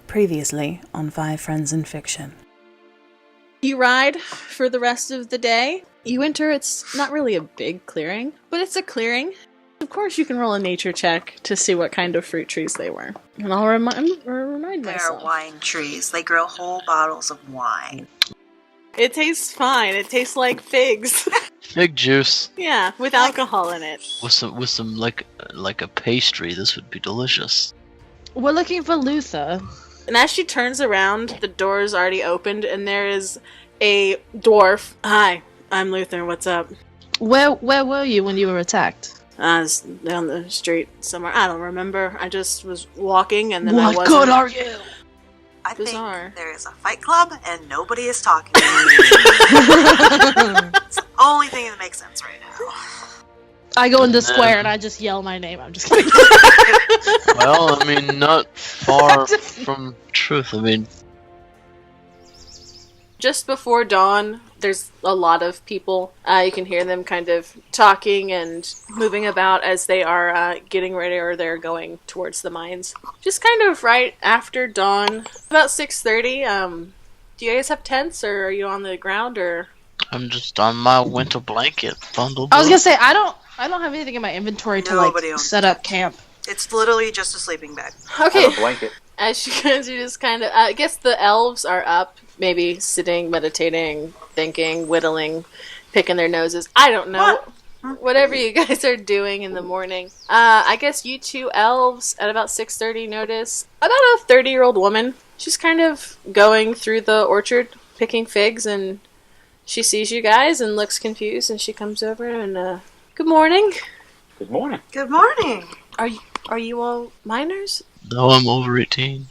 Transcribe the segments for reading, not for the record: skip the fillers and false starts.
Previously on Five Friends in Fiction. You ride for the rest of the day. You enter, it's not really a big clearing, but it's a clearing. Of course you can roll a nature check to see what kind of fruit trees they were. And I'll remind myself. They're wine trees. They grow whole bottles of wine. It tastes fine. It tastes like figs. Fig juice. Yeah, with alcohol in it. With some like a pastry, this would be delicious. We're looking for Luther. And as she turns around, the door is already opened, and there is a dwarf. Hi, I'm Luther. What's up? Where were you when you were attacked? I was down the street somewhere. I don't remember. I just was walking, and then I wasn't. What good are you? I Bizarre. think there is a fight club, and nobody is talking to me. It's the only thing that makes sense right now. I go in the square and I just yell my name. I'm just kidding. Well, I mean, not far from truth. I mean, just before dawn, there's a lot of people. You can hear them kind of talking and moving about as they are getting ready or they're going towards the mines. Just kind of right after dawn, about 6:30. Do you guys have tents, or are you on the ground, or? I'm just on my winter blanket, bundled I was up. gonna say I don't have anything in my inventory to Nobody owns set up camp. It's literally just a sleeping bag. Okay. I have a blanket. As she goes, you just kind of, I guess the elves are up, maybe sitting, meditating, thinking, whittling, picking their noses. I don't know. Whatever you guys are doing in the morning. I guess you two elves at about 6:30 notice about a 30-year-old woman. She's kind of going through the orchard, picking figs, and she sees you guys and looks confused, and she comes over and, good morning. Good morning. Good morning. Are you all miners? No, I'm over 18.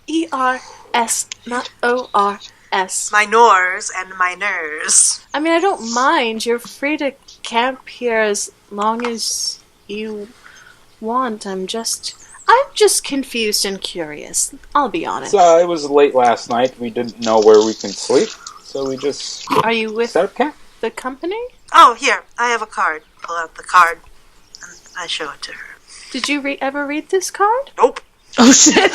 E-R-S, not O-R-S. Minors and minors. I mean, I don't mind. You're free to camp here as long as you want. I'm just confused and curious. I'll be honest. So it was late last night. We didn't know where we can sleep, so we just Are you with set up camp. the company? Oh, here. I have a card. Pull out the card, and I show it to her. Did you ever read this card? Nope. Oh shit!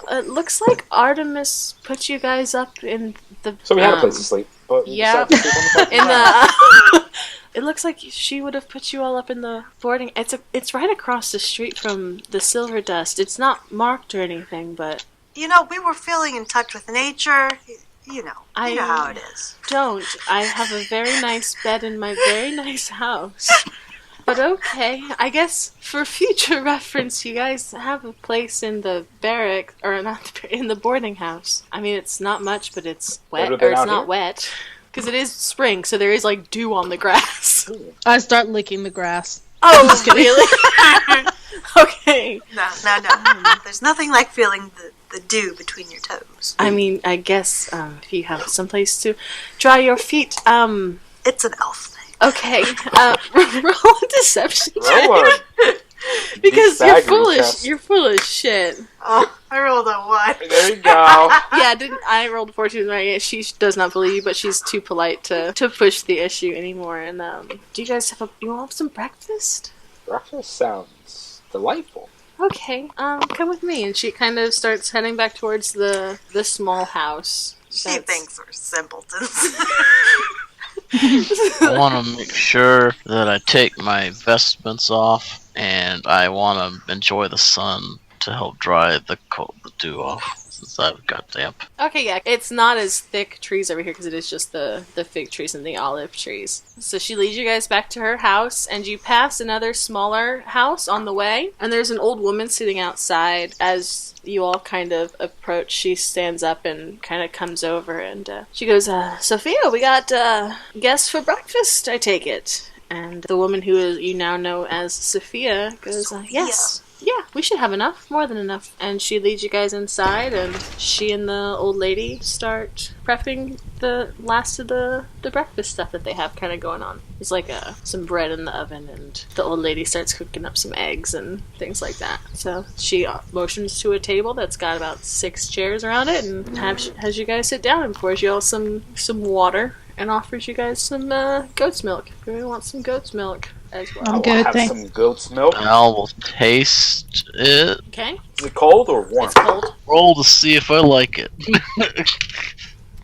It looks like Artemis put you guys up in the. So we had a place to sleep. But we Yeah. decided to sleep on the In the. It looks like she would have put you all up in the boarding. It's right across the street from the Silver Dust. It's not marked or anything, but. You know, we were feeling in touch with nature. You know how it is. Don't. I have a very nice bed in my very nice house. But okay, I guess for future reference, you guys have a place in the barrack, or not in the boarding house. I mean, it's not much, but it's wet, Better than or it's out not here? wet. Because it is spring, so there is like dew on the grass. I start licking the grass. Oh, really? Okay. No. There's nothing like feeling the dew between your toes. I mean, I guess if you have someplace to dry your feet, It's an elf thing. okay, roll a deception check. Roll a Because you're D-Saggy foolish. test. You're full of shit. Oh, I rolled a 1. There you go. Yeah, I rolled 14 right? Yeah, she does not believe you, but she's too polite to push the issue anymore. And do you guys you want some breakfast? Breakfast sounds delightful. Okay, come with me. And she kind of starts heading back towards the small house. She That's- thinks we're simpletons. I want to make sure that I take my vestments off, and I want to enjoy the sun to help dry the dew off, since I've got damp. Okay, yeah, it's not as thick trees over here because it is just the fig trees and the olive trees. So she leads you guys back to her house, and you pass another smaller house on the way, and there's an old woman sitting outside. As you all kind of approach, she stands up and kind of comes over, and she goes, Sophia, we got guests for breakfast, I take it. And the woman who you now know as Sophia goes, yes. Yeah, we should have enough, more than enough. And she leads you guys inside, and she and the old lady start prepping the last of the breakfast stuff that they have kind of going on. There's like some bread in the oven, and the old lady starts cooking up some eggs and things like that. So she motions to a table that's got about 6 chairs around it, and has you guys sit down and pours you all some water and offers you guys some goat's milk. If you want some goat's milk. as well. I'm I will good, have thanks. some goat's milk. I will taste it. Okay, Is it cold or warm? it's cold. Roll to see if I like it.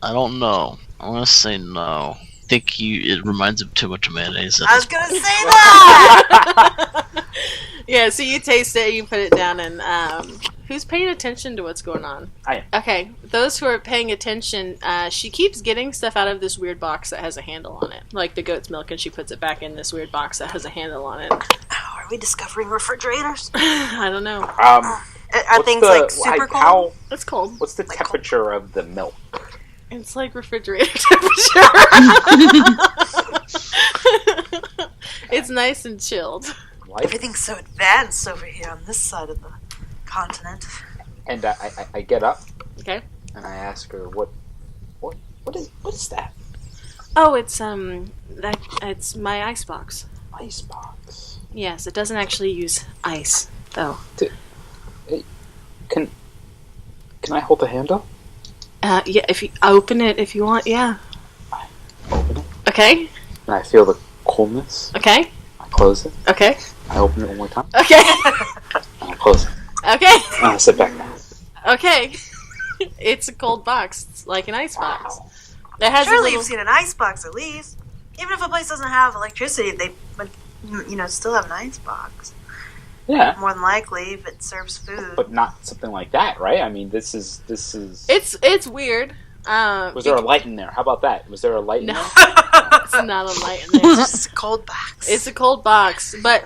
I don't know. I'm gonna say no. I think it reminds him too much of mayonnaise. I was gonna say that! Yeah, so you taste it, you put it down, and who's paying attention to what's going on? I am. Okay, those who are paying attention, she keeps getting stuff out of this weird box that has a handle on it, like the goat's milk, and she puts it back in this weird box that has a handle on it. Oh, are we discovering refrigerators? I don't know. Are What's things the- like super cold? How, It's cold. what's the temperature of the milk? It's like refrigerator temperature. It's nice and chilled. Like, Everything's so advanced over here on this side of the continent. and I get up Okay. and I ask her, what is that? Oh, it's it's my ice box. Icebox. Yes, it doesn't actually use ice, though. Can I hold the handle? Yeah, if you open it if you want, yeah. Open it. Okay. And I feel the coldness. Okay. I close it. Okay. I open it one more time. Okay. And I close it. Okay. And I sit back down. Okay. It's a cold box. It's like an ice box. It has Surely a little... you've seen an ice box at least. Even if a place doesn't have electricity, they still have an ice box. Yeah. More than likely, if it serves food. But not something like that, right? I mean, this is. It's weird. Was there a light in there? How about that? Was there a light in No. there? It's not a light in there. It's just a cold box. It's a cold box, but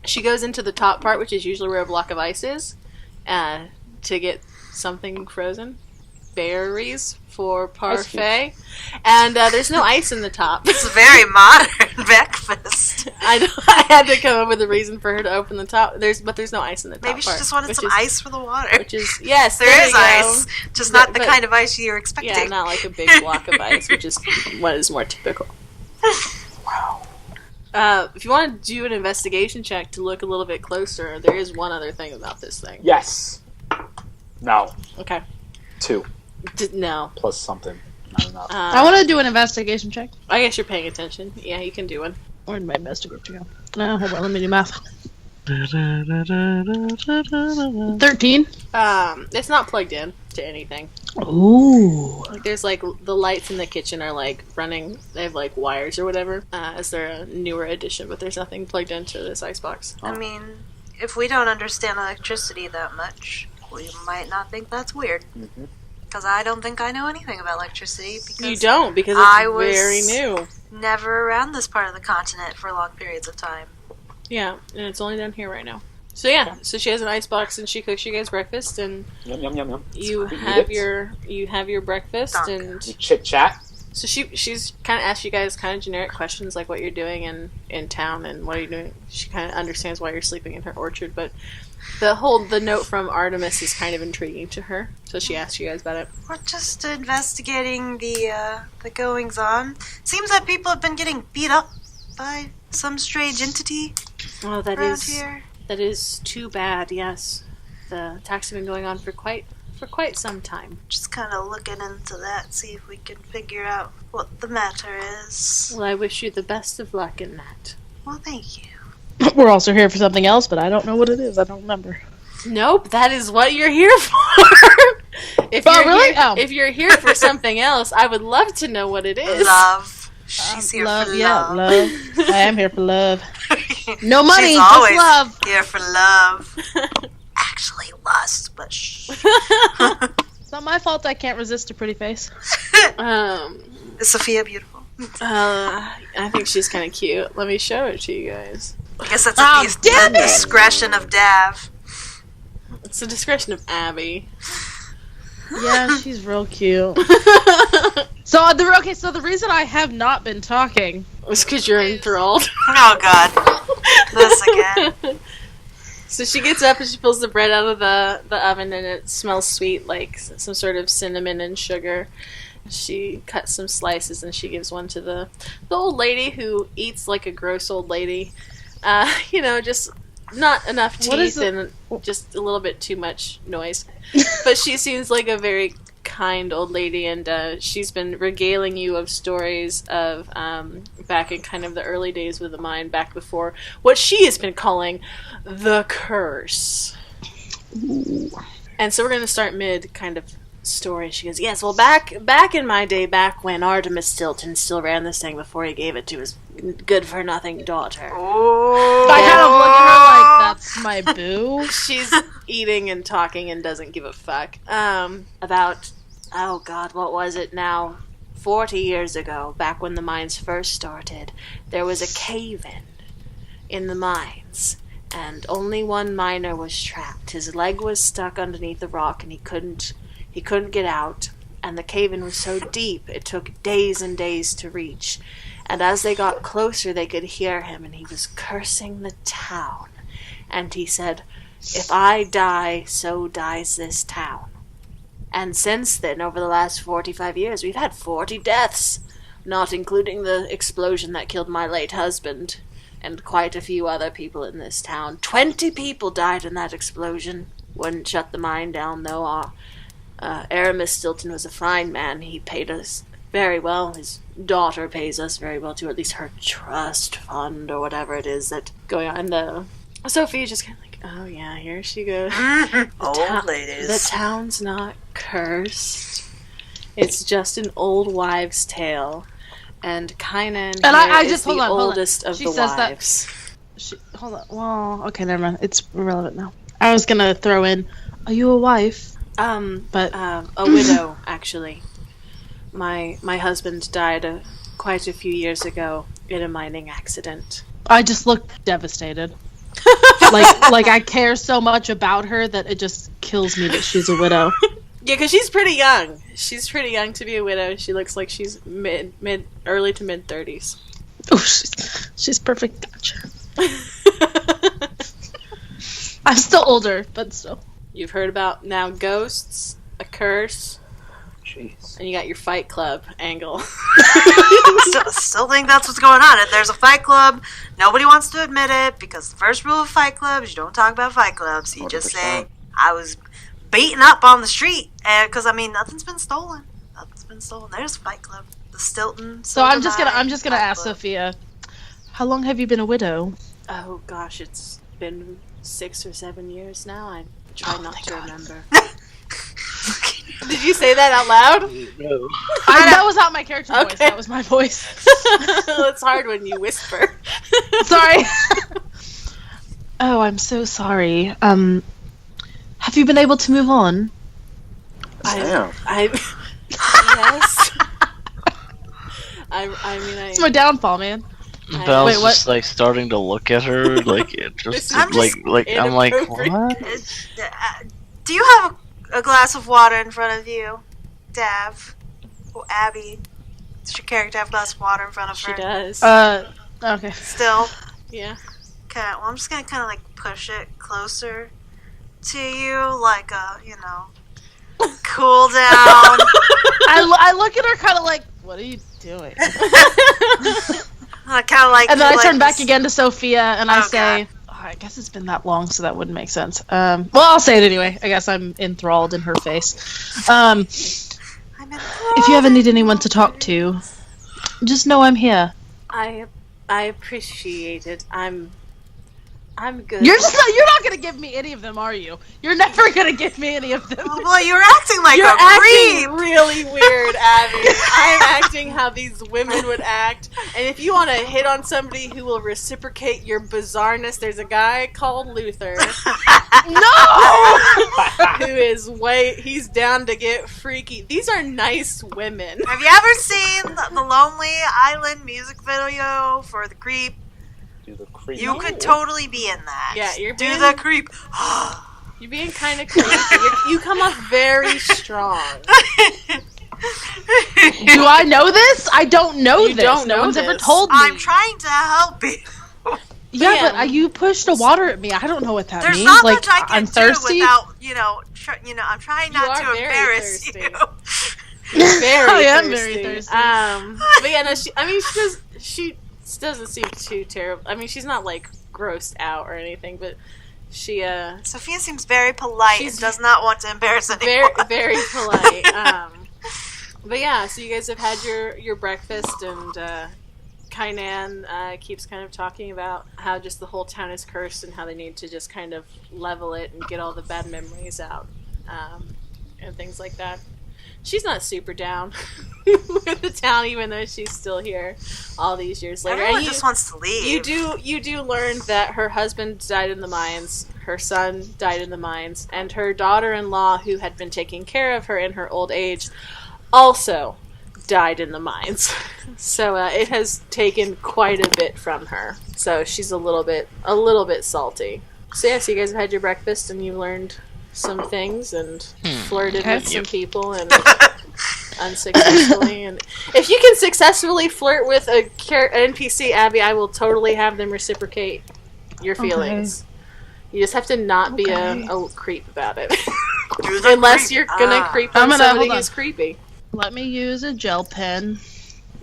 she goes into the top part, which is usually where a block of ice is, to get something frozen, berries for parfait, and there's no ice in the top. It's a very modern breakfast. I know, I had to come up with a reason for her to open the top. There's no ice in the top. Maybe she part, just wanted which some is- ice for the water. Which is yes, there you is go. ice, just not the But- kind of ice you're expecting. Yeah, not like a big block of ice, which is what is more typical. Wow. If you want to do an investigation check to look a little bit closer, there is one other thing about this thing. Yes. No. Okay. 2 No. plus something. Not enough. I want to do an investigation check. I guess you're paying attention. Yeah, you can do one. Where did my investigation go? No, hold on, let me do math. 13. It's not plugged in to anything. Ooh. Like there's like the lights in the kitchen are like running. They have like wires or whatever. As they're a newer addition, but there's nothing plugged into this icebox. I mean, if we don't understand electricity that much, we might not think that's weird. Mm-hmm. Because I don't think I know anything about electricity. Because You don't because I it's was- very new. never around this part of the continent for long periods of time. Yeah, and it's only down here right now. So yeah, so she has an icebox and she cooks you guys breakfast and Yum yum yum yum. you We eat have it. your breakfast Dunk. and We chit chat. so she's kind of asked you guys kind of generic questions like what you're doing in town and what are you doing. She kind of understands why you're sleeping in her orchard, but the note from Artemis is kind of intriguing to her, so she asked you guys about it. We're just investigating the goings on. Seems that people have been getting beat up by some strange entity Oh, that around is here. that is too bad. Yes, the attacks have been going on for quite some time. Just kind of looking into that, see if we can figure out what the matter is. Well, I wish you the best of luck in that. Well, thank you. We're also here for something else, but I don't know what it is. I don't remember. Nope, that is what you're here for. If Oh, you're really? Here, Oh. If you're here for something else, I would love to know what it is. Love. She's here love, for yeah, love. love. I am here for love. No money, She's just always love. here for love. Actually, lust, but shh. It's not my fault I can't resist a pretty face. Is Sophia beautiful? I think she's kind of cute. Let me show it to you guys. I guess that's Oh, at damn the it! discretion of Dav. It's the discretion of Abby. Yeah, she's real cute. So the reason I have not been talking. It's because you're enthralled. Oh God, this again. So she gets up and she pulls the bread out of the oven and it smells sweet, like some sort of cinnamon and sugar. She cuts some slices and she gives one to the old lady who eats like a gross old lady. Just not enough What is teeth and just a little bit too much noise. But she seems like a very kind old lady, and she's been regaling you of stories of back in kind of the early days with the mine, back before what she has been calling the curse. Ooh. And so we're going to start mid kind of story. She goes, yes, well, back in my day, back when Artemis Stilton still ran this thing before he gave it to his good-for-nothing daughter. Oh. I kind of look at her like, that's my boo. She's eating and talking and doesn't give a fuck. About, oh god, what was it now? 40 years ago, back when the mines first started, there was a cave-in in the mines, and only one miner was trapped. His leg was stuck underneath the rock, and he couldn't get out, and the cave-in was so deep it took days and days to reach. And as they got closer, they could hear him, and he was cursing the town. And he said, if I die, so dies this town. And since then, over the last 45 years, we've had 40 deaths, not including the explosion that killed my late husband, and quite a few other people in this town. 20 people died in that explosion. Wouldn't shut the mine down, though. Aramis Stilton was a fine man. He paid us very well. His daughter pays us very well, too, or at least her trust fund, or whatever it is that's going on. And Sophia's just kind of like, oh yeah, here she goes. Old ladies. The town's not cursed. It's just an old wives' tale. And Kynan is the oldest of the wives. Hold on. Well, okay, never mind. It's irrelevant now. I was gonna throw in, are you a wife? But a widow, actually. My husband died quite a few years ago in a mining accident. I just look devastated. like I care so much about her that it just kills me that she's a widow. Yeah, because she's pretty young. She's pretty young to be a widow. She looks like she's early to mid 30s. Oh, she's perfect. Gotcha. I'm still older, but still. You've heard about now ghosts, a curse, Jeez. and you got your Fight Club angle. Still think that's what's going on. If there's a fight club, nobody wants to admit it, because the first rule of Fight Club is you don't talk about Fight Clubs. You just say, I was beaten up on the street. Because, I mean, nothing's been stolen. Nothing's been stolen. There's a Fight Club. The Stilton. So I'm just gonna ask Sophia, how long have you been a widow? Oh gosh, it's been 6 or 7 years now. I try not to remember. Did you say that out loud? No. That was not my character voice. Okay. That was my voice. It's hard when you whisper. Sorry. Oh, I'm so sorry. Have you been able to move on? Damn. Yes. I mean, It's my downfall, man. Belle's Wait, what? just like starting to look at her, like it just I'm like I'm like, inappropriate. what? Do you have a glass of water in front of you, Dav? Or Abby? Does your character have a glass of water in front of she her? does. Okay. Still? Yeah. Okay, well, I'm just gonna kind of like push it closer to you, like cool down. I look at her kind of like, what are you doing? I kind of like. And then I turn back this- again to Sophia and I say, I guess it's been that long, so that wouldn't make sense. Well, I'll say it anyway. I guess I'm enthralled in her face. I'm If you ever need anyone to talk to, just know I'm here. I appreciate it. I'm good. You're not gonna give me any of them, are you? You're never gonna give me any of them. Well, you're acting like You're a acting creep. really weird, Abby. I'm acting how these women would act. And if you want to hit on somebody who will reciprocate your bizarreness, there's a guy called Luther No! who is he's down to get freaky. These are nice women. Have you ever seen the Lonely Island music video for The Creep? Do the creep. You could totally be in that. Yeah, you're Do being- the creep. You're being kind of creepy. You come off very strong. Do I know this? I don't know You this. don't no know one's ever this. told me. I'm trying to help you. Yeah, but you pushed the water at me. I don't know what that There's means. not Like, much I can I'm do thirsty. without, I'm trying You not are to very embarrass thirsty. you. Very I am thirsty. very thirsty. But yeah, no, she doesn't seem too terrible. I mean, she's not like grossed out or anything, but She Sophia seems very polite She's and does not want to embarrass anyone. very polite. But yeah, so you guys have had your breakfast, and Kainan keeps kind of talking about how just the whole town is cursed and how they need to just kind of level it and get all the bad memories out, and things like that. She's not super down with the town, even though she's still here all these years later. Everyone And just wants to leave. You do learn that her husband died in the mines, her son died in the mines, and her daughter-in-law, who had been taking care of her in her old age, also died in the mines. So it has taken quite a bit from her. So she's a little bit salty. So yeah, so you guys have had your breakfast and you learned some things and flirted with some people and unsuccessfully. And if you can successfully flirt with an NPC, Abby, I will totally have them reciprocate your feelings. You just have to not be a creep about it. Unless you're gonna creep on somebody who's creepy. Let me use a gel pen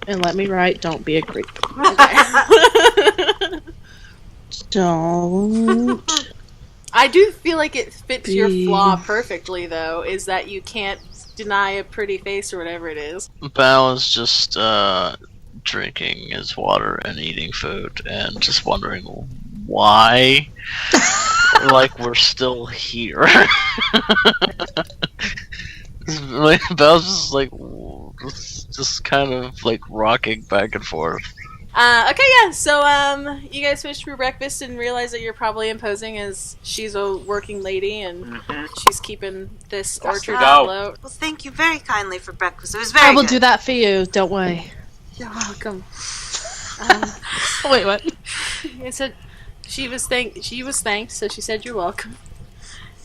and let me write, don't be a creep. Okay. Don't. I do feel like it fits your flaw perfectly, though, is that you can't deny a pretty face or whatever it is. Bao is just drinking his water and eating food and just wondering why like we're still here. Like, Bao's just like just kind of like rocking back and forth. Okay, yeah, so, you guys finished your breakfast and realize that you're probably imposing as she's a working lady and she's keeping this orchard afloat. Well, thank you very kindly for breakfast. It was very I will good. do that for you, don't worry. You're welcome. Wait, what? It said she was thanked, so she said you're welcome.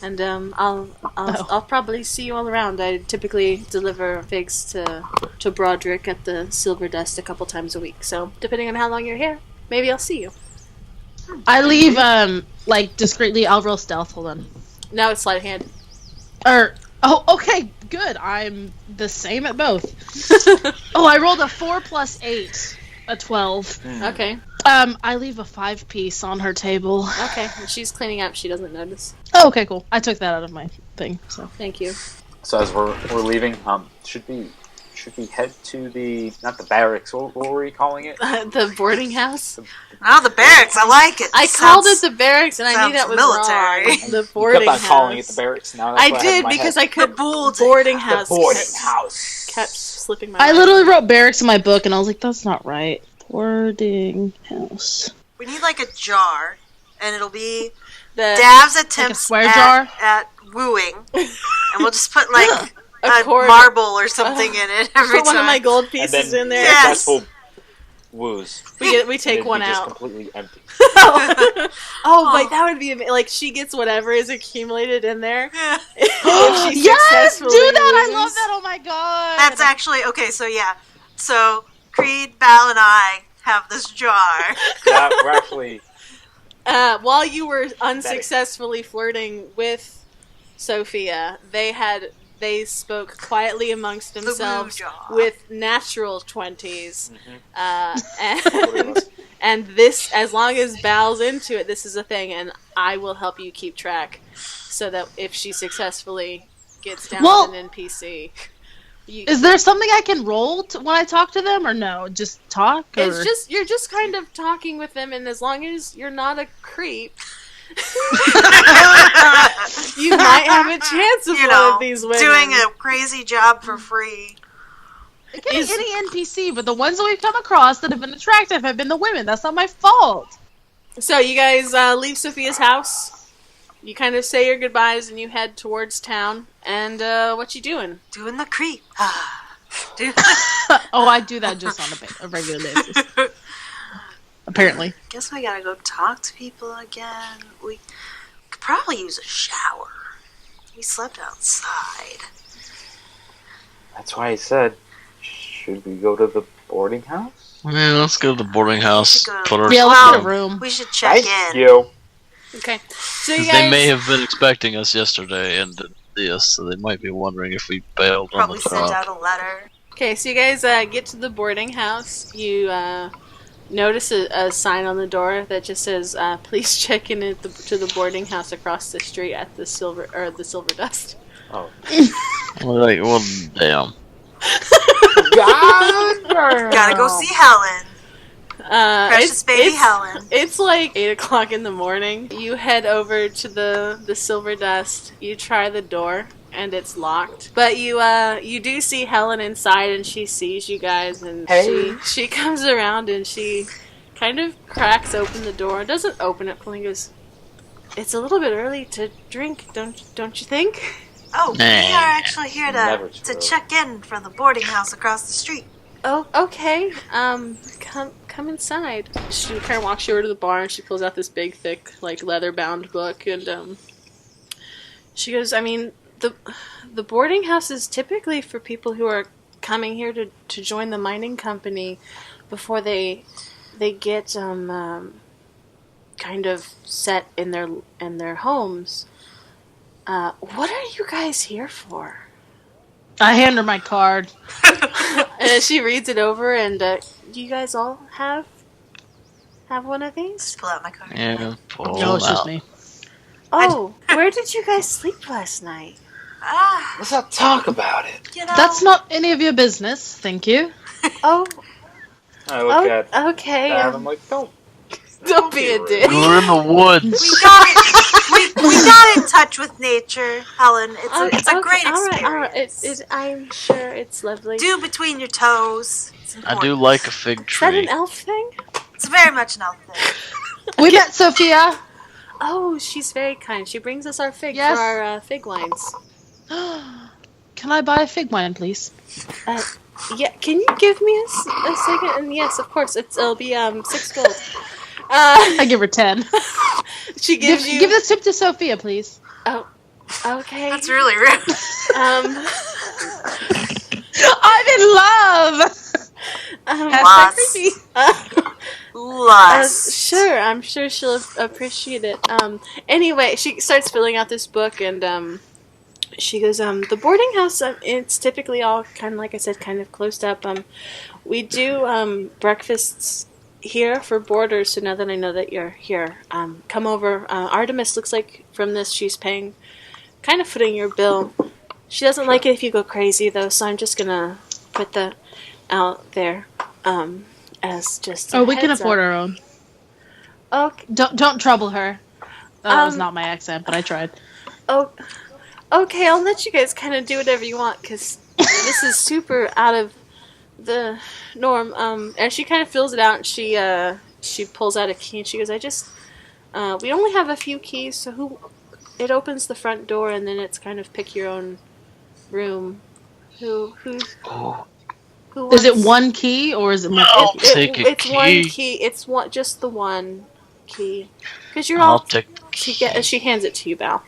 And I'll probably see you all around. I typically deliver figs to Broderick at the Silver Dust a couple times a week. So depending on how long you're here, maybe I'll see you. I leave like discreetly. I'll roll stealth. Hold on. No, it's sleight of hand. Okay, good. I'm the same at both. I rolled a 4 + 8, a 12. Okay. I leave a 5-piece on her table. Okay. When she's cleaning up, she doesn't notice. Oh, okay, cool. I took that out of my thing. So thank you. So as we're leaving, should we head to not the barracks? What were we calling it? The boarding house. Oh, the barracks. I like it. I called it the barracks, and I knew that was military. wrong. The boarding kept on house. calling it the barracks. Now that's what I have in did my because head. I could. The boarding house. The boarding house. Kept slipping my I mind. literally wrote barracks in my book, and I was like, "That's not right." Boarding house. We need like a jar, and it'll be The Dav's attempts swear jar? at wooing, and we'll just put like A a quarter. marble or something in it every put time. one of my gold And pieces then in there. Yes. successful woos. We take It'd one be just out. completely empty. But that would be like she gets whatever is accumulated in there. Yeah. If she Yes, do successfully that! I love wins. that. Oh my god. That's actually okay. So yeah, so Creed, Bal, and I have this jar. Yeah, we're actually While you were unsuccessfully flirting with Sophia, they spoke quietly amongst woo themselves jar. with natural 20s. Mm-hmm. And this, as long as Bal's into it, this is a thing, and I will help you keep track so that if she successfully gets down with an NPC. Is there something I can roll when I talk to them, or no? Just talk? Or? It's just, you're just kind of talking with them, and as long as you're not a creep, you might have a chance of one of these women. doing a crazy job for free. It can be any NPC, but the ones that we've come across that have been attractive have been the women. That's not my fault. So you guys leave Sophia's house. You kind of say your goodbyes and you head towards town. And what you doing? Doing the creep. Oh, I do that just on a regular basis. Apparently. Guess we gotta go talk to people again. We could probably use a shower. We slept outside. That's why I said, should we go to the boarding house? Yeah, let's go to the boarding house. go. Put our Yeah, let's Well, get a room. We should check Thank in. you. Okay. So you Because guys... they may have been expecting us yesterday and did this, so they might be wondering if we bailed Probably on the sent top. out a letter. Okay, so you guys get to the boarding house. You notice a sign on the door that just says, "Please check in to the boarding house across the street at the Silver Dust." Oh. Well, damn. Gotta go see Helen. Precious baby Helen. It's like 8 o'clock in the morning. You head over to the Silver Dust. You try the door, and it's locked. But you do see Helen inside, and she sees you guys, and she comes around and she kind of cracks open the door. Doesn't open it fully. Goes, "It's a little bit early to drink, don't you think?" Oh, we are actually here Never to true. check in for the boarding house across the street. Oh, okay. Come inside. She kind of walks you over to the bar, and she pulls out this big, thick, like leather-bound book, and she goes, "I mean, the boarding house is typically for people who are coming here to join the mining company before they get kind of set in their homes. What are you guys here for?" I hand her my card. And she reads it over, and do you guys all have one of these? Just pull out my card. Yeah, pull No, it's just out. me. Oh, where did you guys sleep last night? Let's not talk about it. You know, That's not any of your business, thank you. Oh, I look at okay. that and I'm like, don't Be a dick. We were in the woods. we got in touch with nature, Helen. It's a great experience. All right. I'm sure it's lovely. Do between your toes. It's I important. do like a fig Is that tree. an elf thing? It's very much an elf thing. We met Sophia. Oh, she's very kind. She brings us our fig Yes. for our fig wines. Can I buy a fig wine, please? Yeah, can you give me a second? And yes, of course, it'll be 6 gold. I give her 10. She gives you. Give this tip to Sophia, please. Oh, okay. That's really rude. I'm in love. Lost. Creepy. Lust. Sure, I'm sure she'll appreciate it. Anyway, she starts filling out this book, and she goes, the boarding house, it's typically all kind of, like I said, kind of closed up. We do breakfasts here for boarders, so now that I know that you're here, come over. Artemis looks like from this she's kind of footing your bill. She doesn't like it if you go crazy, though, so I'm just gonna put that out there as just We can afford our own. Okay. Don't trouble her. That was not my accent, but I tried. Oh, okay, I'll let you guys kind of do whatever you want, because this is super out of the norm. And she kind of fills it out, and she pulls out a key, and she goes, we only have a few keys, so it opens the front door, and then it's kind of pick your own room. Who Is it one key, or is it more? Take a it's key. one key. It's just the one key. Because you're I'll all... take She hands it to you, Val.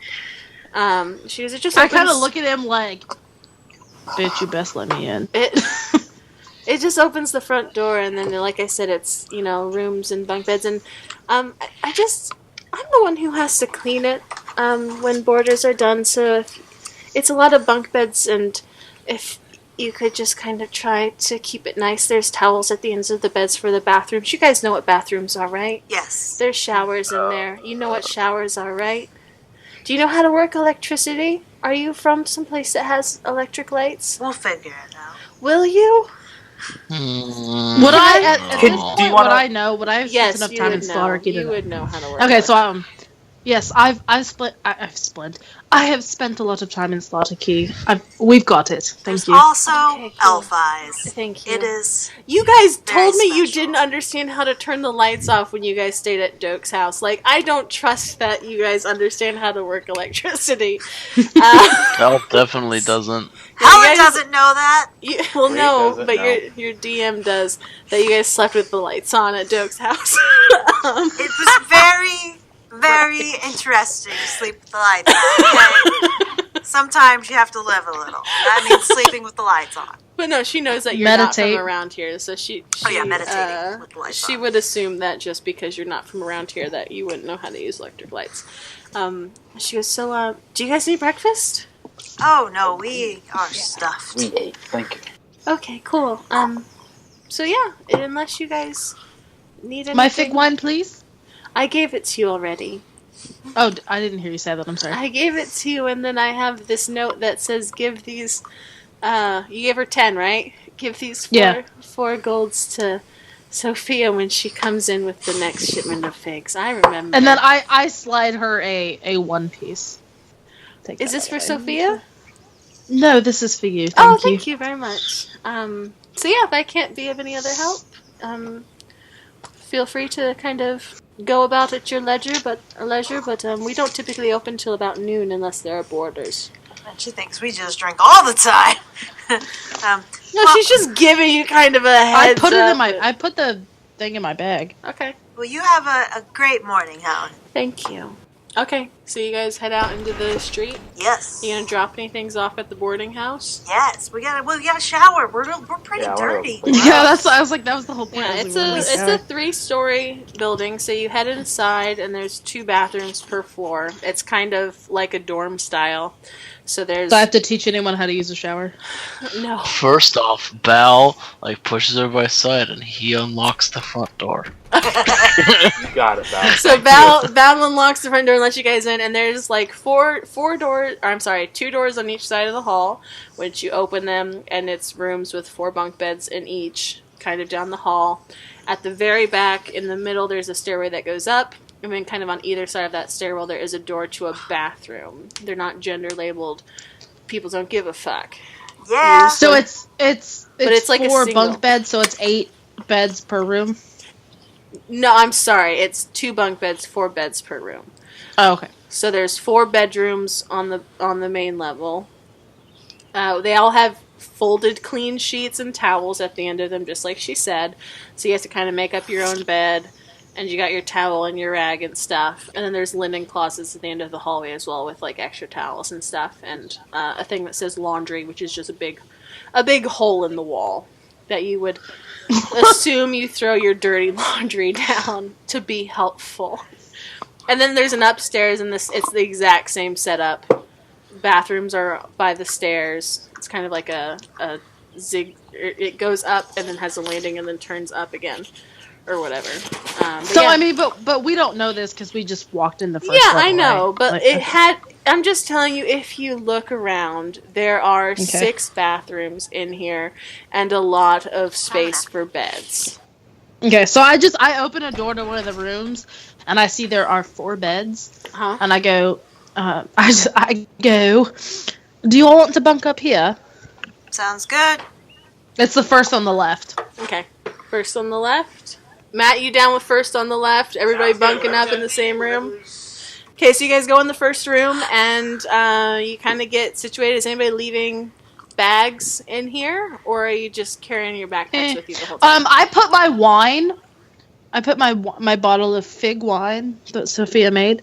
She goes, it just I opens... kind of look at him like, bitch, you best let me in. It just opens the front door, and then, like I said, it's, rooms and bunk beds, and I'm the one who has to clean it when boarders are done, so it's a lot of bunk beds, and if you could just kind of try to keep it nice. There's towels at the ends of the beds for the bathrooms. You guys know what bathrooms are, right? Yes. There's showers in there. You know what showers are, right? Do you know how to work electricity? Are you from someplace that has electric lights? We'll figure it out. Will you? Would I, at this Do point, you wanna- would I know? Would I have Yes, spent enough you time in would know. Slaughterkey to You know? would know how to work Okay, electricity. so yes, I have spent a lot of time in Slaughterkey. We've got it. Thank There's you. also Okay, cool. elf eyes. Thank you. It is. You guys Very told me you special. didn't understand how to turn the lights off when you guys stayed at Doke's house. Like, I don't trust that you guys understand how to work electricity. Cal definitely doesn't. Helen guys- doesn't know that. Well, Lee no, doesn't but know. your DM does, that you guys slept with the lights on at Doke's house. It was very, very interesting to sleep with the lights on. Okay? Sometimes you have to live a little. That means sleeping with the lights on. But no, she knows that you're Meditate. not from around here, so she meditating with the lights she on. would assume that just because you're not from around here that you wouldn't know how to use electric lights. She goes, so, do you guys need breakfast? Oh no, we are stuffed. We ate. Thank you. Okay, cool. So yeah, unless you guys need anything? My fig wine, please. I gave it to you already. Oh, I didn't hear you say that. I'm sorry. I gave it to you, and then I have this note that says, give these, you gave her 10, right? Give these four golds to Sophia when she comes in with the next shipment of figs. I remember. And then I slide her a one piece. Is this for Sophia? No, this is for you. Thank you very much. So yeah, if I can't be of any other help, feel free to kind of go about at your leisure, but we don't typically open till about noon unless there are boarders. And she thinks we just drink all the time. No, she's just giving you kind of a heads up. I put the thing in my bag. Okay. Well, you have a great morning, Helen. Thank you. Okay, so you guys head out into the street? Yes. You gonna drop any things off at the boarding house? Yes, we gotta shower. We're pretty dirty. Yeah, that's. I was like, that was the whole point. Yeah, it's a 3-story building, so you head inside, and there's 2 bathrooms per floor. It's kind of like a dorm style. So I have to teach anyone how to use a shower? No. First off, Bal pushes everybody aside and he unlocks the front door. You got it, Val. So Val unlocks the front door and lets you guys in, and there's like 2 doors on each side of the hall, which you open them, and it's rooms with 4 bunk beds in each, kind of down the hall. At the very back, in the middle, there's a stairway that goes up. And then kind of on either side of that stairwell, there is a door to a bathroom. They're not gender labeled. People don't give a fuck. Yeah. So it's like a 4 single. bunk beds, so it's 8 beds per room. No, I'm sorry. It's 2 bunk beds, 4 beds per room. Oh, okay. So there's 4 bedrooms on the main level. They all have folded clean sheets and towels at the end of them, just like she said. So you have to kind of make up your own bed. And you got your towel and your rag and stuff. And then there's linen closets at the end of the hallway as well with like extra towels and stuff. And a thing that says laundry, which is just a big hole in the wall that you would assume you throw your dirty laundry down to be helpful. And then there's an upstairs, and it's the exact same setup. Bathrooms are by the stairs. It's kind of like a zig. It goes up and then has a landing and then turns up again. Or whatever. I mean, but we don't know this because we just walked in the first level, I know, right? but I'm just telling you, if you look around, there are 6 bathrooms in here and a lot of space for beds. Okay, so I open a door to one of the rooms, and I see there are 4 beds, and I go, I go, do you all want to bunk up here? Sounds good. It's the first on the left. Okay, first on the left. Matt, you down with first on the left? Everybody bunking up in the same room? Okay, so you guys go in the first room, and you kind of get situated. Is anybody leaving bags in here, or are you just carrying your backpacks with you the whole time? I put my wine. I put my bottle of fig wine that Sophia made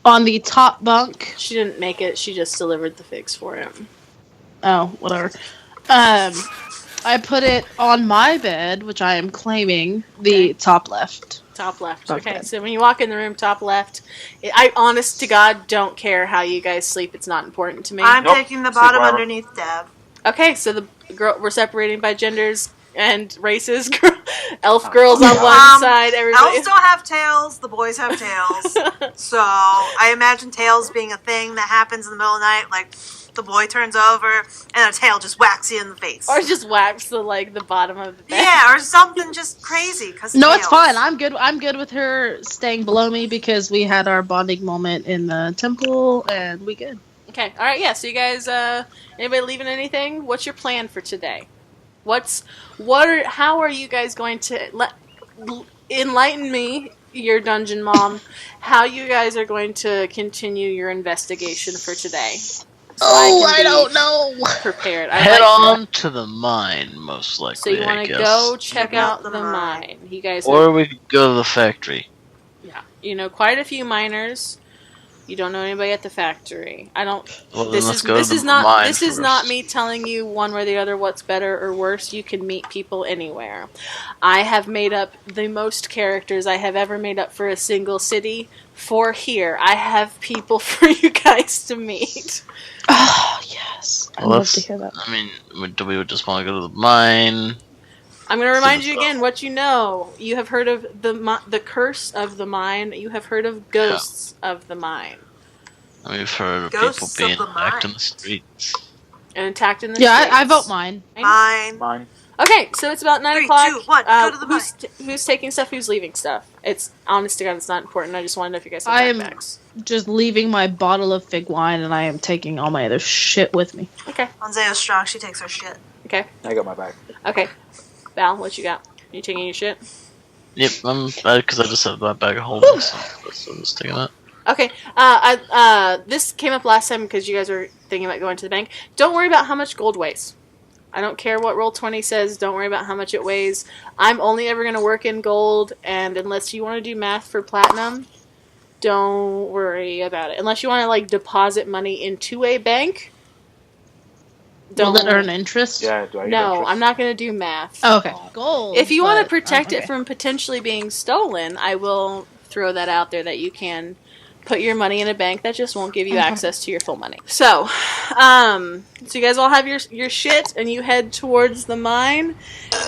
on the top bunk. She didn't make it. She just delivered the figs for him. Oh, whatever. I put it on my bed, which I am claiming the top left. Top left. Okay. Okay, so when you walk in the room, top left. I, honest to God, don't care how you guys sleep. It's not important to me. I'm taking the bottom Sleep underneath Deb. Okay, so we're separating by genders and races. Elf girls on one side, everybody. Elves don't have tails. The boys have tails. So I imagine tails being a thing that happens in the middle of the night, like the boy turns over and a tail just whacks you in the face. Or just whacks the bottom of the bed. Yeah, or something just crazy. No, it's fine. I'm good with her staying below me because we had our bonding moment in the temple, and we good. Okay, all right, yeah. So you guys, anybody leaving anything? What's your plan for today? How are you guys going to enlighten me, your dungeon mom? How you guys are going to continue your investigation for today? So I don't know. Prepared. Head on to the mine, most likely. So you want to go check out the mine? You guys, or we could go to the factory. Yeah, you know quite a few miners. You don't know anybody at the factory. I don't. Well, this let's go to the not. mine This is first. not me telling you one way or the other what's better or worse. You can meet people anywhere. I have made up the most characters I have ever made up for a single city. For here, I have people for you guys to meet. Oh yes, I love to hear that. I mean, do we just want to go to the mine? I'm going to remind you again what you know. You have heard of the curse of the mine. You have heard of ghosts of the mine. We've heard of Ghosts people of being the attacked in mine. the streets. And attacked in the Yeah, streets. I vote mine. Mine. Mine. Okay, so it's about 9 3, o'clock. 2, 1, go to the who's taking stuff? Who's leaving stuff? It's honest to God, it's not important. I just wanted to know if you guys have I am backpacks. just leaving my bottle of fig wine, and I am taking all my other shit with me. Okay. Anzeo's strong. She takes her shit. Okay. I got my bag. Okay. Val, what you got? You taking your shit? Yep, because I just have my bag of holding, so I'm just taking that. Okay. This came up last time because you guys were thinking about going to the bank. Don't worry about how much gold weighs. I don't care what Roll20 says. Don't worry about how much it weighs. I'm only ever going to work in gold, and unless you want to do math for platinum, don't worry about it. Unless you want to like deposit money into a bank. Will it earn interest? Yeah, do I get No, interest? I'm not going to do math. Oh, okay. Gold. If you want to but- protect okay. it from potentially being stolen, I will throw that out there that you can put your money in a bank that just won't give you access to your full money. So you guys all have your shit and you head towards the mine.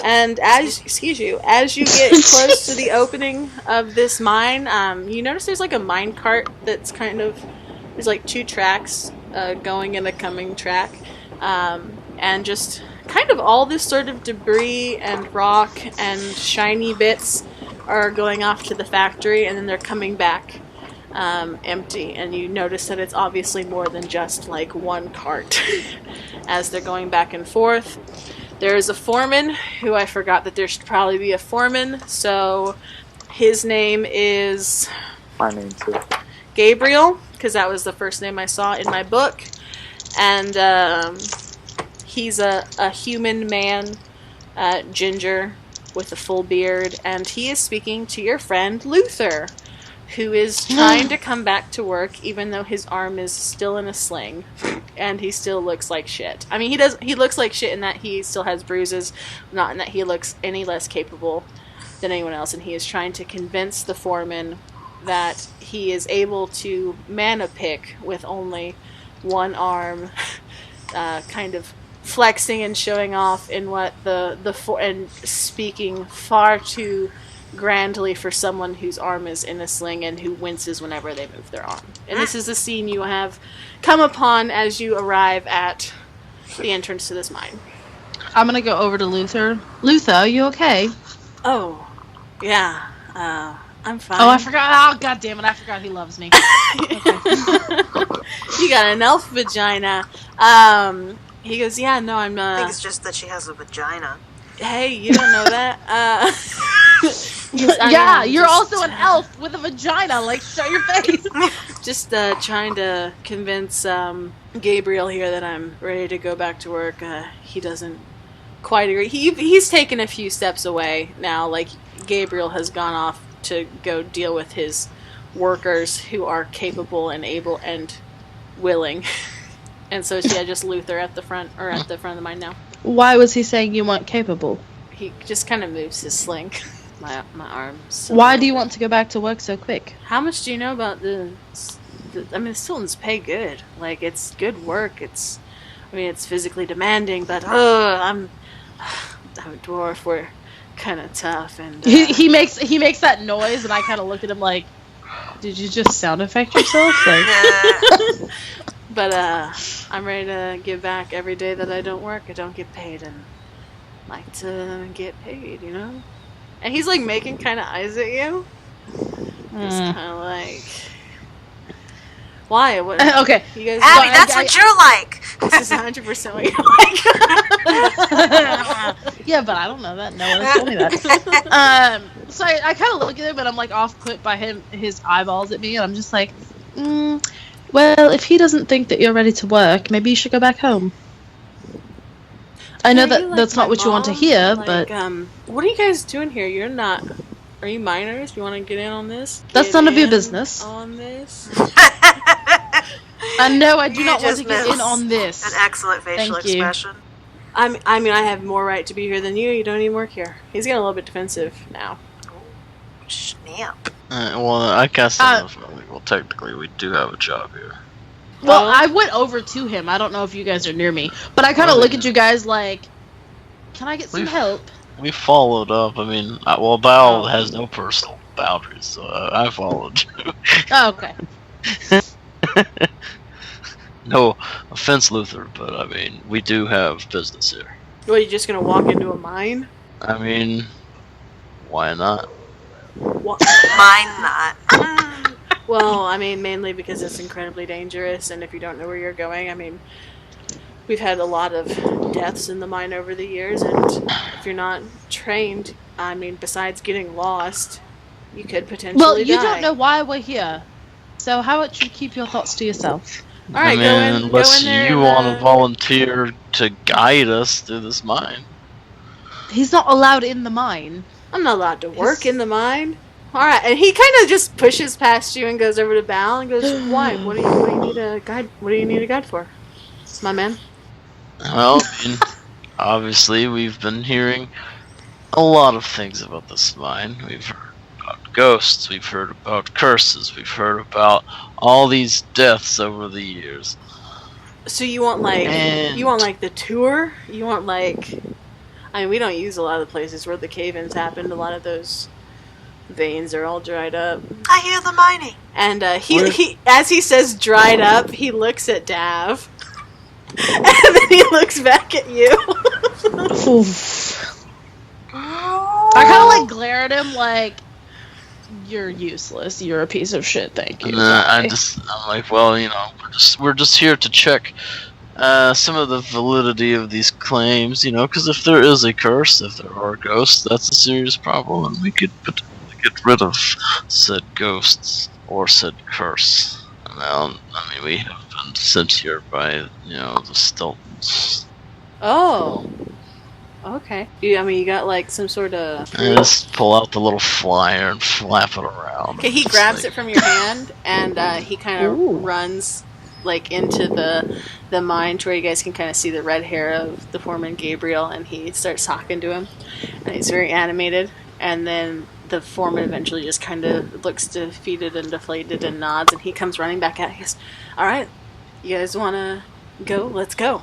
And as you get close to the opening of this mine, you notice there's like a mine cart that's there's like 2 tracks going and a coming track. And just kind of all this sort of debris and rock and shiny bits are going off to the factory, and then they're coming back empty. And you notice that it's obviously more than just like one cart as they're going back and forth. There's a foreman who I forgot that there should probably be a foreman, so his name is My name too. Gabriel, because that was the first name I saw in my book. And he's a human man, ginger, with a full beard, and he is speaking to your friend Luther, who is trying to come back to work even though his arm is still in a sling, and he still looks like shit. I mean, he looks like shit in that he still has bruises, not in that he looks any less capable than anyone else, and he is trying to convince the foreman that he is able to man a pick with only one arm, kind of flexing and showing off in what and speaking far too grandly for someone whose arm is in a sling and who winces whenever they move their arm. And this is the scene you have come upon as you arrive at the entrance to this mine. I'm gonna go over to Luther. Luther, are you okay? Oh, yeah. I'm fine. Oh, I forgot. Oh, god damn it! I forgot he loves me. You got an elf vagina. He goes, yeah, no, I'm I think it's just that she has a vagina. Hey, you don't know that? Yeah, you're also an elf with a vagina. Like, show your face. Just trying to convince Gabriel here that I'm ready to go back to work. He doesn't quite agree. He's taken a few steps away now. Like, Gabriel has gone off to go deal with his workers who are capable and able and willing. And so it's just Luther at the front of the mine now. Why was he saying you weren't capable? He just kind of moves his sling. My arm. So Why do you want to go back to work so quick? How much do you know about the the Stiltons pay good. Like, it's good work. It's physically demanding, but I'm a dwarf. We're kind of tough, and He makes that noise, and I kind of look at him like, did you just sound effect yourself? Like, But I'm ready to give back every day that I don't work. I don't get paid, and I like to get paid, you know? And he's like making kind of eyes at you. Just kind of like, why? What? okay. You guys, Abby, that's what you're like. This is 100% what you're like. Yeah, but I don't know that. No one has told me that. So I kind of look at him, and I'm like off put by his eyeballs at me, and I'm just like, well, if he doesn't think that you're ready to work, maybe you should go back home. I know that that's not what you want to hear, but what are you guys doing here? You're not. Are you minors? You want to get in on this? That's none of your business. On this. And no, I do You not want just to get in missed on this. An excellent facial Thank you. expression. I have more right to be here than you. You don't even work here. He's getting a little bit defensive now. Snap. Well, I guess technically we do have a job here. Well, I went over to him. I don't know if you guys are near me, but I kind of look at you guys like, can I get some help? We followed up. I mean, Bao has no personal boundaries, so I followed you. Oh, okay. No offense, Luther, but I mean, we do have business here. What, are you just gonna walk into a mine? I mean, why not? Mine not. Well, I mean, mainly because it's incredibly dangerous, and if you don't know where you're going, I mean, we've had a lot of deaths in the mine over the years, and if you're not trained, I mean, besides getting lost, you could potentially Well, you die. don't know why we're here, so how about you keep your thoughts to yourself? All right, I go mean, in unless there. you want to volunteer to guide us through this mine. He's not allowed in the mine. I'm not allowed to work in the mine. All right, and he kind of just pushes past you and goes over to Bal and goes, "Why? What do you need a guide? What do you need a guide for, my man?" Well, I mean, obviously, we've been hearing a lot of things about this mine. We've heard about ghosts, we've heard about curses, we've heard about all these deaths over the years. So you want like the tour? You want like, I mean, we don't use a lot of the places where the cave-ins happened. A lot of those veins are all dried up. I hear the mining. And he as he says dried up, he looks at Dav. And then he looks back at you. I kind of like glare at him like, "You're useless. You're a piece of shit. Thank you." I'm like, well, you know, we're just here to check some of the validity of these claims, you know, because if there is a curse, if there are ghosts, that's a serious problem, and we could potentially get rid of said ghosts or said curse. Well, I mean, we have been sent here by, you know, the Stiltons. Oh. Okay. You got like some sort of... I just pull out the little flyer and flap it around. Okay, he grabs it from your hand, and he kind of runs like into the mine to where you guys can kind of see the red hair of the foreman Gabriel, and he starts talking to him, and he's very animated, and then the foreman eventually just kind of looks defeated and deflated and nods, and he comes running back out. He goes, "All right, you guys want to go? Let's go."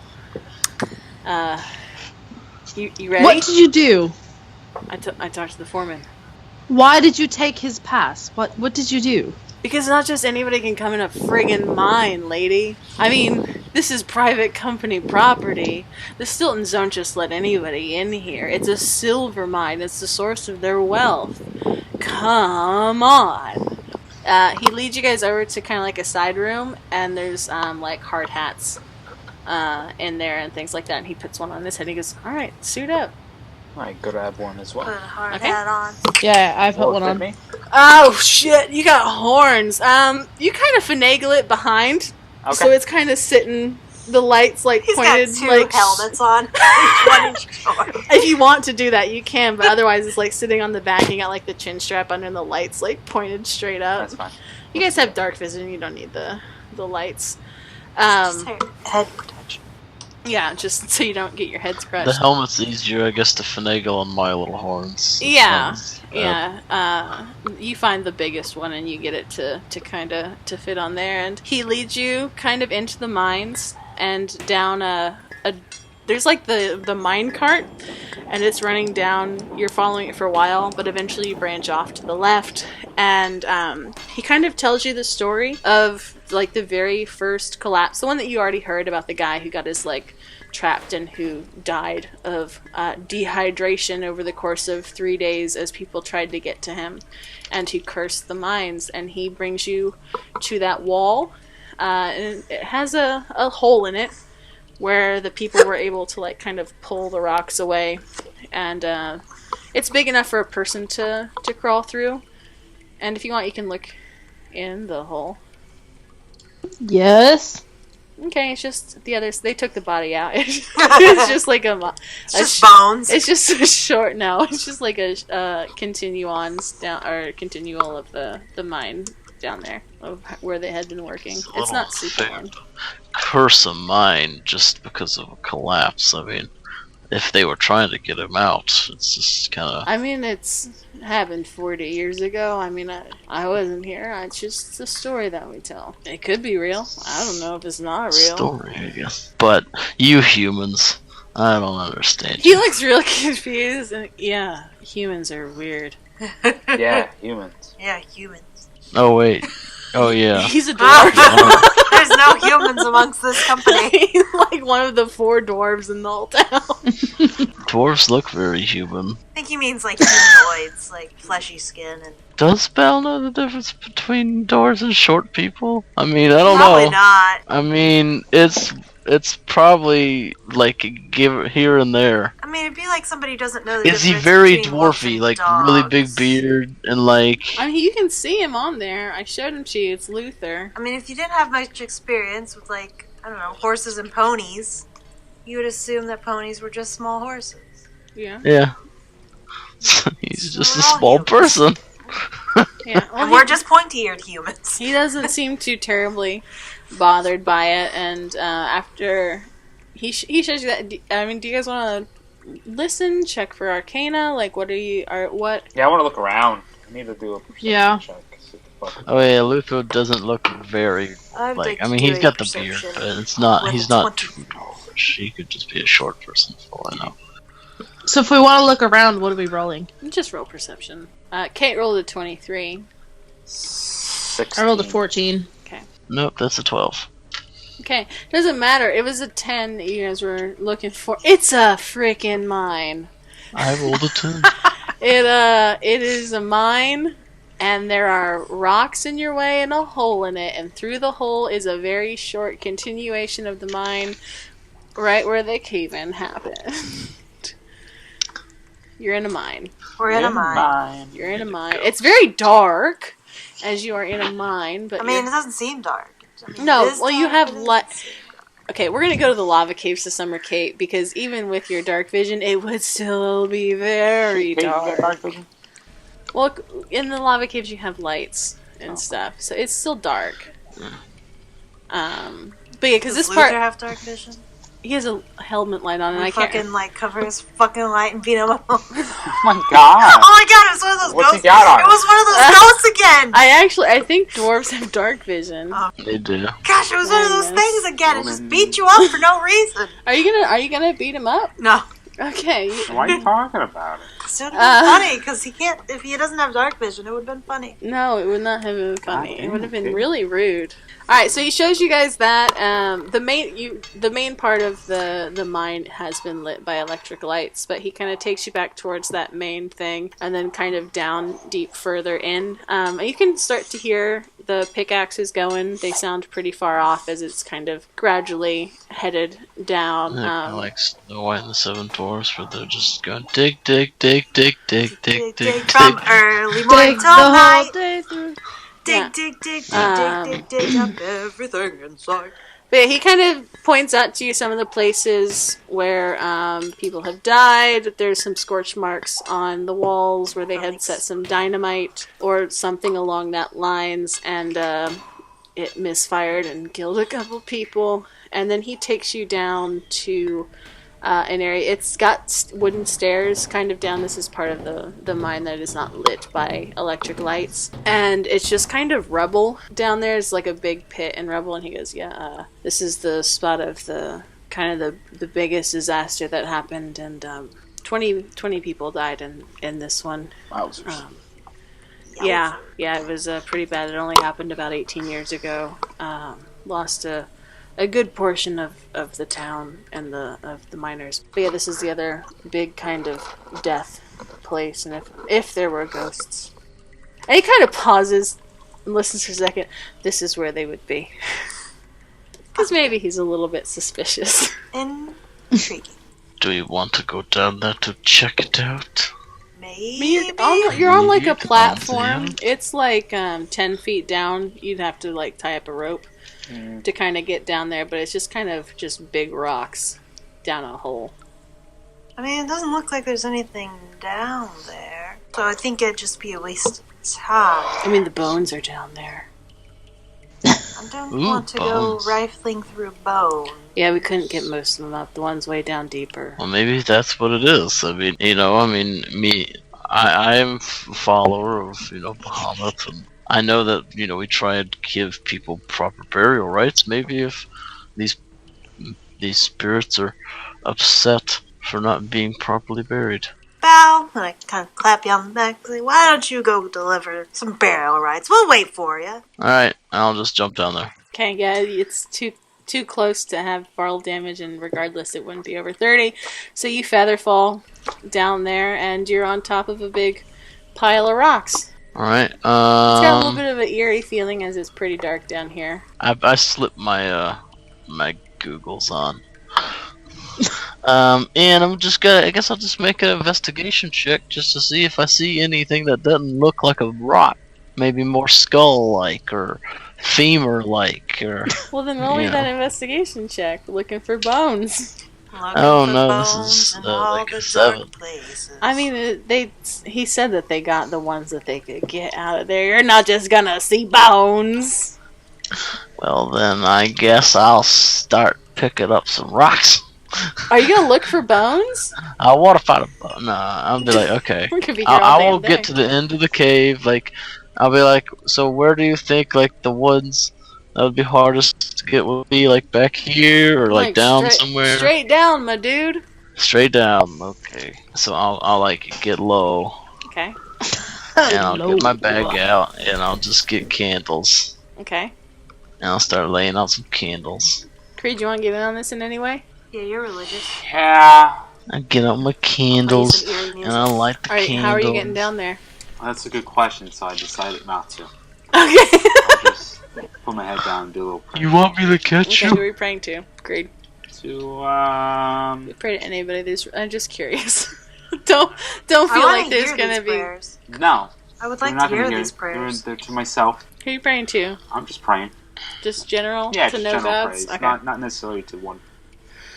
You ready? What did you do? I talked to the foreman. Why did you take his pass? What did you do? Because not just anybody can come in a friggin' mine, lady. I mean, this is private company property. The Stiltons don't just let anybody in here. It's a silver mine. It's the source of their wealth. Come on. He leads you guys over to kind of like a side room, and there's like hard hats in there and things like that. And he puts one on his head. And he goes, "All right, suit up." I grab one as well. Put a hard Okay. hat on. Yeah, I put one Fit on. me? Oh shit! You got horns. You kind of finagle it behind, Okay. so it's kind of sitting. The lights like He's pointed got two like helmets on. Each one inch short. If you want to do that, you can, but otherwise it's like sitting on the back. You got like the chin strap under, and the lights like pointed straight up. That's fine. You guys have dark vision. You don't need the lights. Just head protection. Yeah, just so you don't get your head The scratched. helmet's easier, I guess, to finagle on my little horns. Yeah, Sounds, yeah. You find the biggest one and you get it to kind of to fit on there, and he leads you kind of into the mines and down there's like the mine cart, and it's running down. You're following it for a while, but eventually you branch off to the left, and he kind of tells you the story of like the very first collapse, the one that you already heard about, the guy who got his like trapped and who died of dehydration over the course of 3 days as people tried to get to him, and he cursed the mines. And he brings you to that wall, and it has a hole in it where the people were able to like kind of pull the rocks away, and it's big enough for a person to crawl through. And if you want, you can look in the hole. Yes. Okay, it's just the others. They took the body out. It's just like It's just bones. It's just a short. No, it's just like a continuance down or continual of the mine down there of where they had been working. It's not super long. Curse of mine just because of a collapse. I mean, if they were trying to get him out, it's just kind of. I mean, it's happened 40 years ago. I mean, I wasn't here. It's just a story that we tell. It could be real. I don't know if it's not real. Story, I guess. But you humans, I don't understand. He looks real confused. And yeah, humans are weird. Yeah, humans. Yeah, humans. Oh wait. Oh yeah. He's a dwarf. There's no humans amongst this company. He's like one of the 4 dwarves in the whole town. Dwarves look very human. I think he means like humanoids, like fleshy skin and. Does Belle know the difference between dwarves and short people? I mean, I don't Probably know. not. I mean, it's probably like give here and there. I mean, it'd be like somebody who doesn't know the Is he difference very between wolves dwarfy, and like dogs. really big beard and like? I mean, you can see him on there. I showed him to you. It's Luther. I mean, if you didn't have much experience with, like, I don't know, horses and ponies, you would assume that ponies were just small horses. Yeah. Yeah. He's just a We're all small humans. person. Yeah. Well, And we're just pointy-eared humans. he doesn't seem too terribly bothered by it. And after he shows you that, I mean, do you guys want to listen? Check for Arcana? Like, what? Yeah, I want to look around. I need to do a perception Yeah. check. See what the fuck- Oh yeah, Luther doesn't look very I'd like. like I mean, to he's do got a the beard, perception but it's not. with He's a not 20. too tallish. He could just be a short person, for all I know. So if we want to look around, what are we rolling? Just roll perception. Kate rolled a 23. 16. I rolled a 14. Nope, that's a 12. Okay, doesn't matter. It was a 10 that you guys were looking for. It's a freaking mine. I rolled a 10. It is a mine, and there are rocks in your way and a hole in it, and through the hole is a very short continuation of the mine, right where the cave-in happened. You're in a mine. We're in a mine. You're in a mine. It's very dark, as you are in a mine, but I mean, you're- it doesn't seem dark. I mean, No, it is well, you dark, have but it light. doesn't seem dark. Okay, we're gonna go to the lava caves this summer, Kate, because even with your dark vision, it would still be very Kate, you got dark. dark vision? Well, in the lava caves, you have lights and stuff, so it's still dark. But yeah, because Does this Luther part, have dark vision? he has a helmet light on, and I We can't. fucking, like, cover his fucking light and beat him up. Oh my god! Oh my god, it was one of those What's he ghosts. got on? It was one of those ghosts again. I think dwarves have dark vision. Oh. They do. Gosh, it was one of those Goodness. things again. It just Woman. beat you up for no reason. Are you gonna beat him up? No. Okay. Why are you talking about it? It would have been funny because he can't. If he doesn't have dark vision, it would have been funny. No, it would not have been funny. God It would have damn, been okay. really rude. All right, so he shows you guys that the main part of the mine has been lit by electric lights, but he kind of takes you back towards that main thing, and then kind of down deep further in. And you can start to hear the pickaxes going. They sound pretty far off as it's kind of gradually headed down. They're kind of like Snow White and the Seven Dwarfs, where they're just going dig, dig, dig, dig, dig, dig, dig, from dig. early morning Dig till the whole night. day through. Dig, Yeah. dig, dig, dig, Um, dig, dig, dig up everything inside. But yeah, he kind of points out to you some of the places where people have died. There's some scorch marks on the walls where they had set some dynamite or something along that lines, and it misfired and killed a couple people. And then he takes you down to an area. It's got wooden stairs kind of down. This is part of the mine that is not lit by electric lights. And it's just kind of rubble down there. It's like a big pit and rubble. And he goes, yeah, this is the spot of the kind of the biggest disaster that happened. And 20 people died in this one. Wowzers. Yeah, it was pretty bad. It only happened about 18 years ago. Lost a good portion of the town and of the miners. But yeah, this is the other big kind of death place, and if there were ghosts. And he kind of pauses and listens for a second. This is where they would be. Because maybe he's a little bit suspicious. Intriguing. Do you want to go down there to check it out? Maybe. You're on like Maybe a the platform. Anzeo. It's like 10 feet down. You'd have to like tie up a rope to kind of get down there, but it's just kind of just big rocks down a hole. I mean, it doesn't look like there's anything down there. So I think it'd just be a waste of time. I mean, the bones are down there. I don't Ooh, want to bones. go rifling through bones. Yeah, we couldn't get most of them up. The ones way down deeper. Well, maybe that's what it is. I mean, I am a follower of, Bahamut, and I know that, we try to give people proper burial rites. Maybe if these spirits are upset for not being properly buried. Bow, and I kind of clap you on the back. Say, why don't you go deliver some burial rites? We'll wait for you. Alright, I'll just jump down there. Okay, yeah, it's too close to have fall damage, and regardless, it wouldn't be over 30. So you feather fall down there, and you're on top of a big pile of rocks. Alright, It's got a little bit of an eerie feeling as it's pretty dark down here. I slipped my my googles on. And I'm just gonna, I guess I'll just make an investigation check just to see if I see anything that doesn't look like a rock. Maybe more skull-like or femur-like or... Well, then roll me Yeah. that investigation check, looking for bones. Looking Oh, for no, bones this is, in like all a the 7. dark places. I mean, he said that they got the ones that they could get out of there. You're not just gonna see bones. Well, then I guess I'll start picking up some rocks. Are you gonna look for bones? I want to find a bone. Nah, I'll be like, okay. We could be here all I day will and get day. to the end of the cave. Like, I'll be like, so where do you think like the woods that would be hardest to get would be? Like back here or like down somewhere? Straight down, my dude. Straight down. Okay. So I'll like get low Okay. and I'll get my bag out and I'll just get candles Okay. and I'll start laying out some candles. Creed, you want to get in on this in any way? Yeah, you're religious. Yeah, I get out my Play candles some eerie and music. I light the All right. candles. How are you getting down there? that's a good question. So I decided not to. Okay. I'll just put my head down and do a little prayer. You want me to catch Okay, who are you praying to? Creed. To Pray to anybody. I'm just curious. don't feel I like wanna there's hear gonna these be. prayers. no. I would They're like not to gonna hear hear these it. prayers. They're to myself. Who are you praying to? I'm just praying. Just general Yeah, to just no general gods. praise. Okay. Not necessarily to one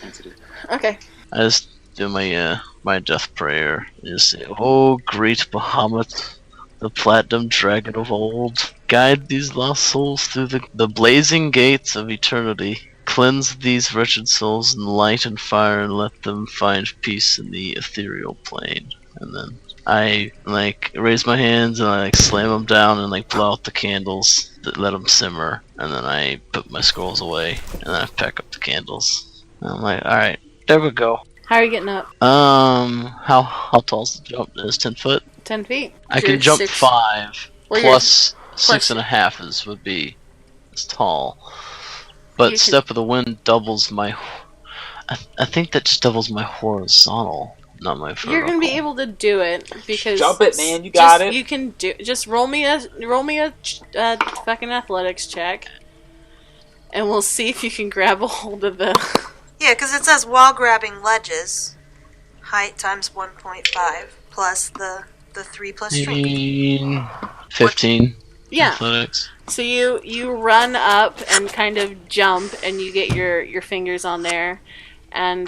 entity. Okay. I just do my my death prayer. I just say, "Oh, great Bahamut, the platinum dragon of old, guide these lost souls through the blazing gates of eternity. Cleanse these wretched souls in light and fire, and let them find peace in the ethereal plane." And then I like raise my hands and I like slam them down and like blow out the candles that let them simmer. And then I put my scrolls away and then I pack up the candles. And I'm like, all right, there we go. How are you getting up? How tall's the jump? Is 10 foot? 10 feet. I You're can jump 6 5 Or you're- plus 6.5 is would be as tall. But You can- step of the wind doubles my. I think that just doubles my horizontal, not my vertical. You're gonna be able to do it because Jump it, man. You got it. You can do. Just roll me a fucking athletics check, and we'll see if you can grab a hold of the. Yeah, because it says while grabbing ledges, height times 1.5 plus the 3 plus strength. 15. Yeah. Athletics. So you run up and kind of jump, and you get your fingers on there, and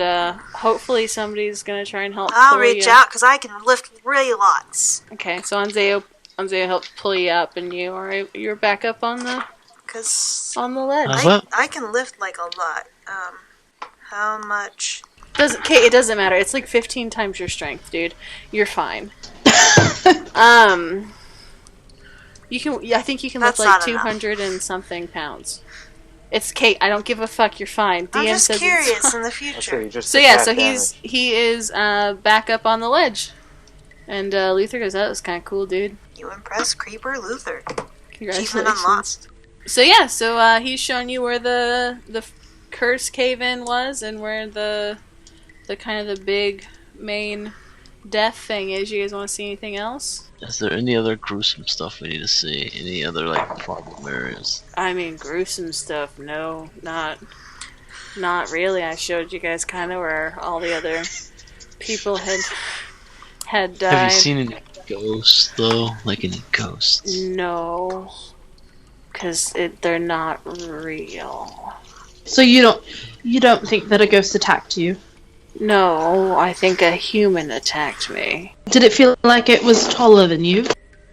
hopefully somebody's gonna try and help. I'll pull reach you. out because I can lift really lots. Okay, so Anzeo helps pull you up, and you're back up on the ledge. What? I can lift like a lot. How much? It doesn't matter. It's like 15 times your strength, dude. You're fine. You can. Yeah, I think you can lift That's like not enough. 200 and something pounds. It's Kate. I don't give a fuck. You're fine. I'm DM just says it's curious fine. in the That's right, future. you just So took yeah, that so damage. he is back up on the ledge, and Luther goes, "That was kind of cool, dude. You impress Creeper Luther. Achievement Congratulations." unlocked. So yeah, so he's showing you where the curse cave in was, and where the kind of the big main death thing is. You guys want to see anything else? Is there any other gruesome stuff we need to see? Any other like problem areas? I mean, gruesome stuff. No, not really. I showed you guys kind of where all the other people had died. Have you seen any ghosts though? Like any ghosts? No, because they're not real. So you don't think that a ghost attacked you? No, I think a human attacked me. Did it feel like it was taller than you?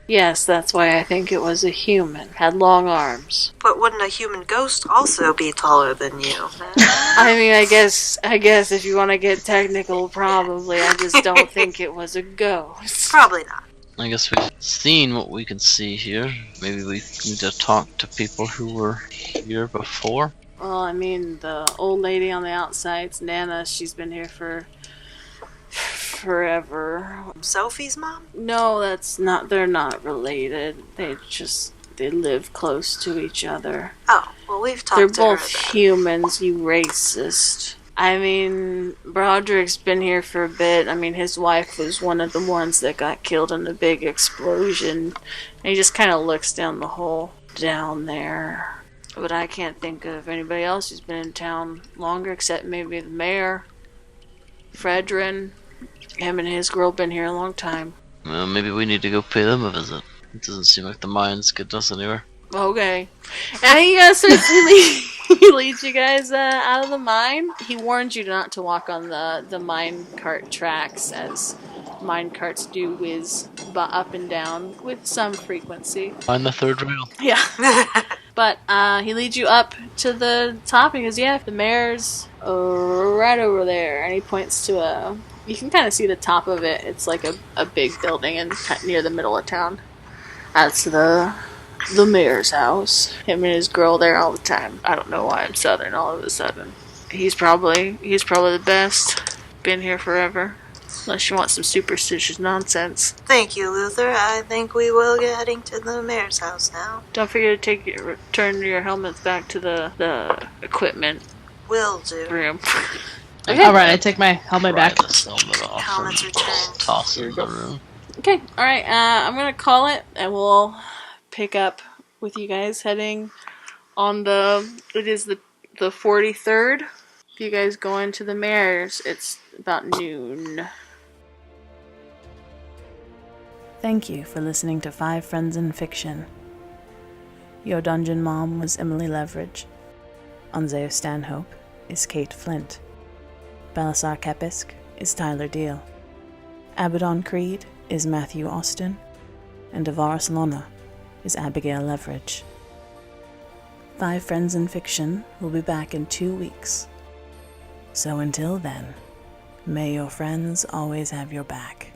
Yes, that's why I think it was a human. Had long arms. But wouldn't a human ghost also be taller than you? I mean, I guess if you want to get technical, probably. I just don't think it was a ghost. Probably not. I guess we've seen what we can see here. Maybe we need to talk to people who were here before. Well, I mean, the old lady on the outside's Nana. She's been here for forever. Sophie's mom? No, that's not. They're not related. They live close to each other. Oh, well, we've talked They're to her both about it. humans, you racist. I mean, Broderick's been here for a bit. I mean, his wife was one of the ones that got killed in the big explosion. And he just kind of looks down the hole down there. But I can't think of anybody else who's been in town longer, except maybe the mayor, Fredrin. Him and his girl been here a long time. Well, maybe we need to go pay them a visit. It doesn't seem like the mines get us anywhere. Okay. And he he leads you guys out of the mine. He warned you not to walk on the mine cart tracks, as mine carts do whiz up and down with some frequency. Find the third rail. Yeah. But he leads you up to the top and goes, yeah, the mayor's right over there. And he points to you can kind of see the top of it. It's like a big building and near the middle of town. That's the mayor's house. Him and his girl there all the time. I don't know why I'm southern all of a sudden. He's probably the best. Been here forever. Unless you want some superstitious nonsense. Thank you, Luther. I think we will get heading to the mayor's house now. Don't forget to turn your helmets back to the equipment Will do. room. Okay. Alright, I take my helmet back. Pry this helmet off Helmets and returned. toss it in the room. Okay, alright, I'm gonna call it, and we'll pick up with you guys heading on it is the 43rd. If you guys go into the mayor's, it's about noon. Thank you for listening to Five Friends in Fiction. Your dungeon mom was Emily Leveridge. Anzeo Stanhope is Kate Flint. Balasar Kepesk is Tyler Deal. Abaddon Creed is Matthew Austin. And Davaris Lona is Abigail Leveridge. Five Friends in Fiction will be back in 2 weeks. So until then, may your friends always have your back.